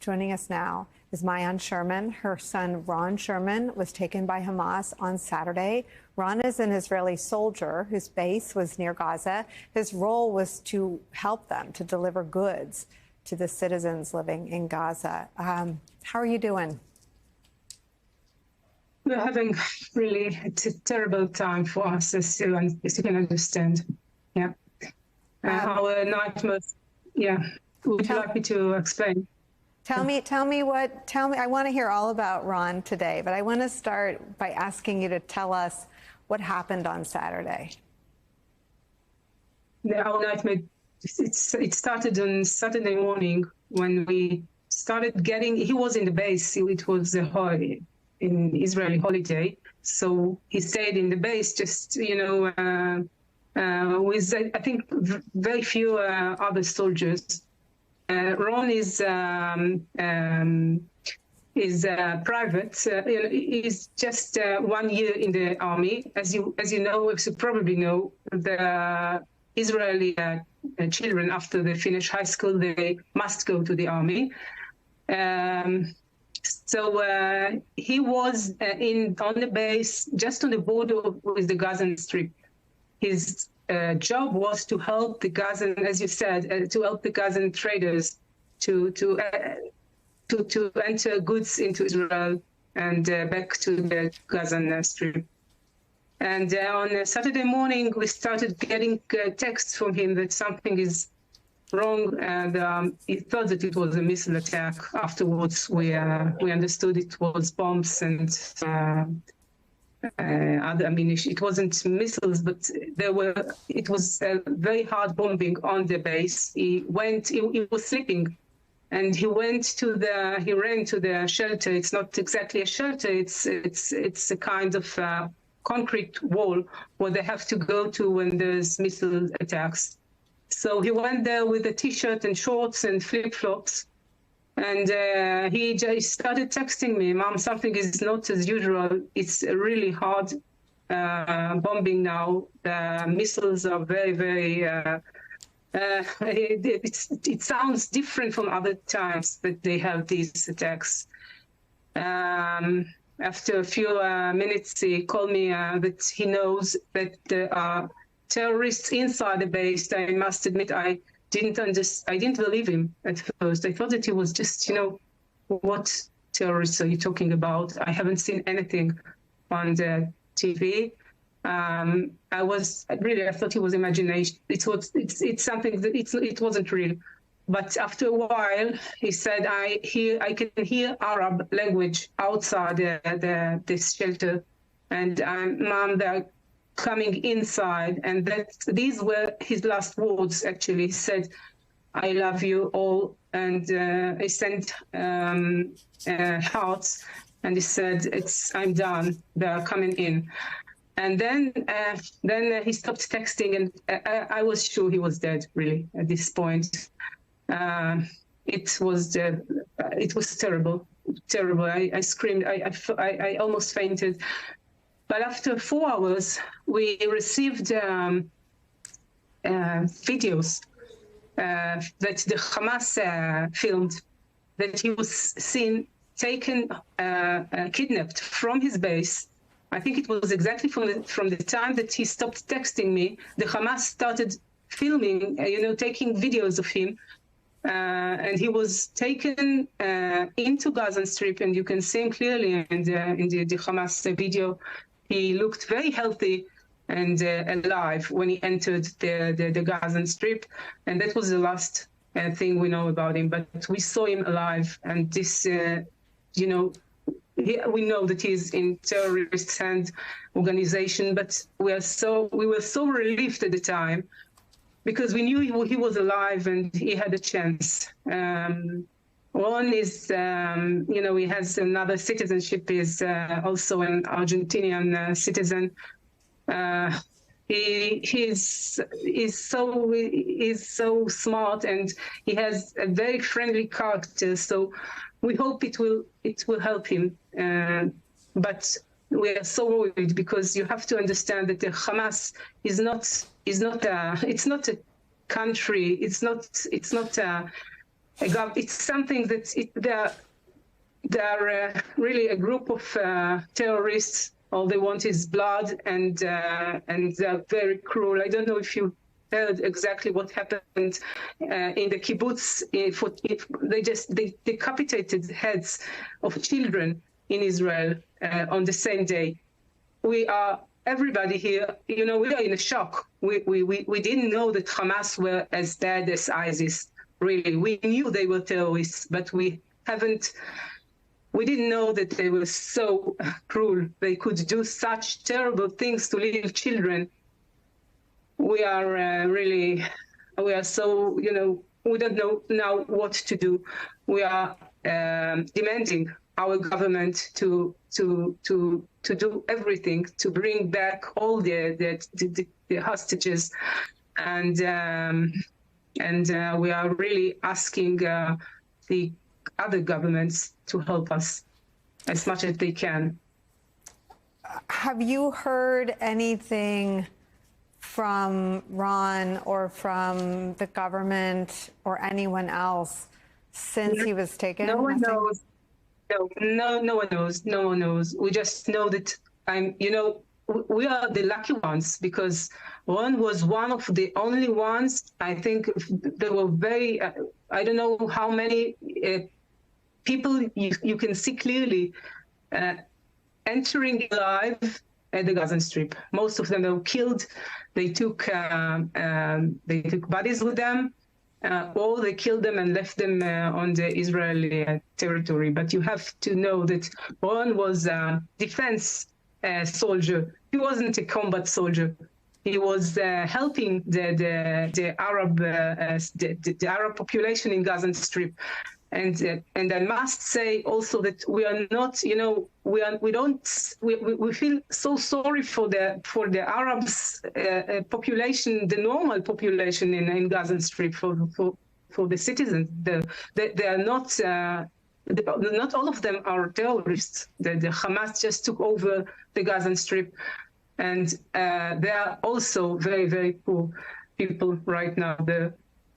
Joining us now is Maayan Sherman. Her son, Ron Sherman, was taken by Hamas on Saturday. Ron is an Israeli soldier whose base was near Gaza. His role was to help them to deliver goods to the citizens living in Gaza. How are you doing? We're having really a terrible time for us, as you can understand. Yeah. Our nightmares. Yeah. Would you like me to explain? Tell me. I want to hear all about Ron today, but I want to start by asking you to tell us what happened on Saturday. Our nightmare. It started on Saturday morning when we started getting. He was in the base. It was a holiday, in Israeli holiday, so he stayed in the base. Just with I think very few other soldiers. Ron is private. He's just 1 year in the army. As you probably know, the Israeli children, after they finish high school, they must go to the army. So he was on the base, just on the border with the Gaza Strip. His job was to help the Gazan, as you said, to help the Gazan traders to enter goods into Israel and back to the Gaza Strip. And on Saturday morning, we started getting texts from him that something is wrong, and he thought that it was a missile attack. Afterwards, we understood it was bombs and other ammunition. It wasn't missiles, but it was a very hard bombing on the base. He was sleeping, and he ran to the shelter. It's not exactly a shelter. It's a kind of concrete wall where they have to go to when there's missile attacks. So he went there with a T-shirt and shorts and flip-flops, and he just started texting me, "Mom, something is not as usual. It's a really hard bombing now. The missiles are very, very. It sounds different from other times that they have these attacks." After a few minutes, he called me that he knows that there are terrorists inside the base. I must admit, I didn't believe him at first. I thought that he was just, what terrorists are you talking about? I haven't seen anything on the TV. I thought it was imagination. It's something that it wasn't real. But after a while, he said, I can hear Arab language outside this shelter, and Mom, they're coming inside. And these were his last words, actually. He said, "I love you all." And he sent hearts, and he said, "I'm done. They're coming in." And then he stopped texting, and I was sure he was dead, really, at this point. It was terrible. I screamed. I almost fainted. But after 4 hours, we received videos that the Hamas filmed, that he was seen taken, kidnapped from his base. I think it was exactly from the time that he stopped texting me. The Hamas started filming, taking videos of him. And he was taken into Gaza Strip, and you can see him clearly in the Hamas video. He looked very healthy and alive when he entered the Gaza Strip, and that was the last thing we know about him. But we saw him alive, and this, we know that he's in terrorist hand organization. But we were so relieved at the time, because we knew he was alive and he had a chance. Ron is, he has another citizenship. He's also an Argentinian citizen. He's so smart, and he has a very friendly character. So we hope it will help him. But we are so worried, because you have to understand that the Hamas is not a country. It's not it's something that they are really a group of terrorists. All they want is blood, and they're very cruel. I don't know if you heard exactly what happened in the kibbutz. They decapitated heads of children in Israel on the same day. Everybody here, we are in a shock. We didn't know that Hamas were as bad as ISIS. Really, we knew they were terrorists, but we didn't know that they were so cruel. They could do such terrible things to little children. We are so, we don't know now what to do. We are demanding our government to do everything to bring back all the hostages, and we are really asking the other governments to help us as much as they can. Have you heard anything from Ron or from the government or anyone else since he was taken? No one knows. No one knows. No one knows. We just know that we are the lucky ones, because Ron was one of the only ones. I think there were I don't know how many people you can see clearly entering alive at the Gaza Strip. Most of them were killed. They took bodies with them, or they killed them and left them on the Israeli territory. But you have to know that Ron was a defense soldier. He wasn't a combat soldier. He was helping the Arab population in Gaza Strip. And I must say also that we are not, we feel so sorry for the Arabs population, the normal population in Gaza Strip, for the citizens. They are not. Not all of them are terrorists. The Hamas just took over the Gaza Strip, and they are also very, very poor people right now.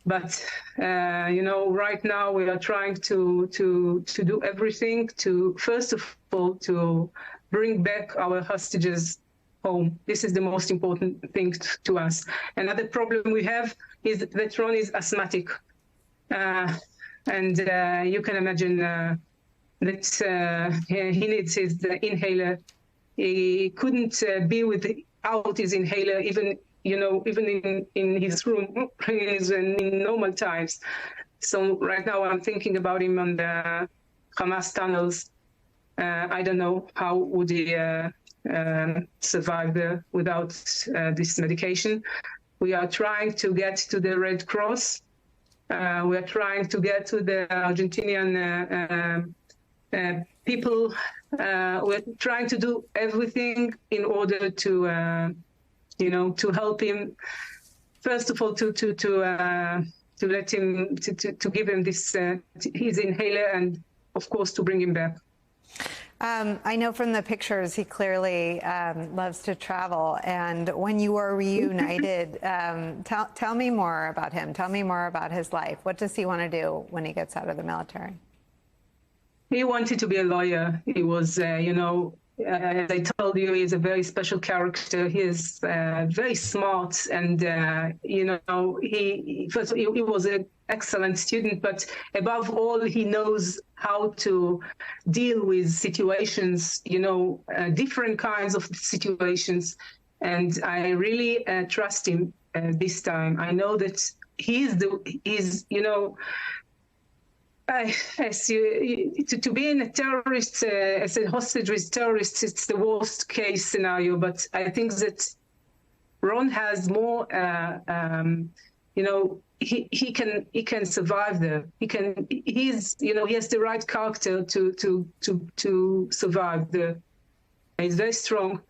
But right now we are trying to do everything to, first of all, to bring back our hostages home. This is the most important thing to us. Another problem we have is that Ron is asthmatic, and you can imagine that he needs his inhaler. He couldn't be without his inhaler, even in his room in normal times. So right now I'm thinking about him on the Hamas tunnels. I don't know how would he survive there without this medication. We are trying to get to the Red Cross. We are trying to get to the Argentinian people. We're trying to do everything in order to help him. First of all, to let him, to give him this his inhaler, and of course to bring him back. I know from the pictures he clearly loves to travel. And when you are reunited, tell me more about him. Tell me more about his life. What does he want to do when he gets out of the military? He wanted to be a lawyer. He was, as I told you, he's a very special character. He is very smart, and he was an excellent student. But above all, he knows how to deal with situations, different kinds of situations. And I really trust him this time. I know that to be in a terrorist, as a hostage with terrorists, it's the worst case scenario. But I think that Ron has more, he can survive there. He has the right character to survive there. He's very strong,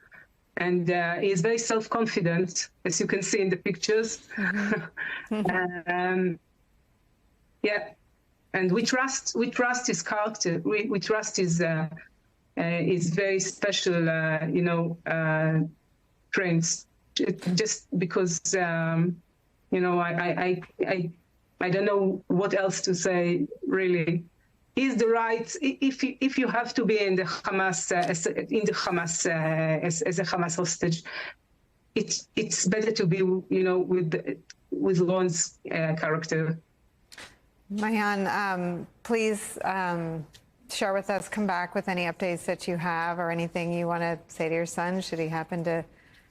and he's very self-confident, as you can see in the pictures. Mm-hmm. Yeah. And we trust his character. We trust his very special, traits. Just because, I I don't know what else to say, really. Is the right, if you have to be in the Hamas, as a Hamas hostage, it's better to be, with Ron's character. Maayan, please share with us, come back with any updates that you have or anything you want to say to your son, should he happen to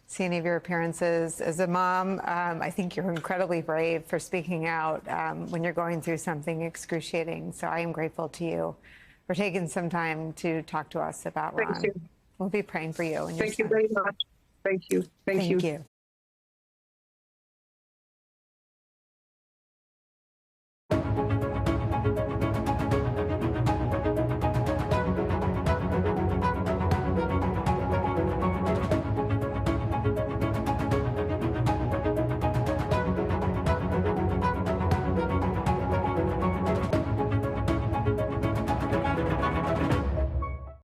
see any of your appearances. As a mom, I think you're incredibly brave for speaking out when you're going through something excruciating. So I am grateful to you for taking some time to talk to us about Ron. Thank you. We'll be praying for you and your son. Thank you very much. Thank you. Thank you.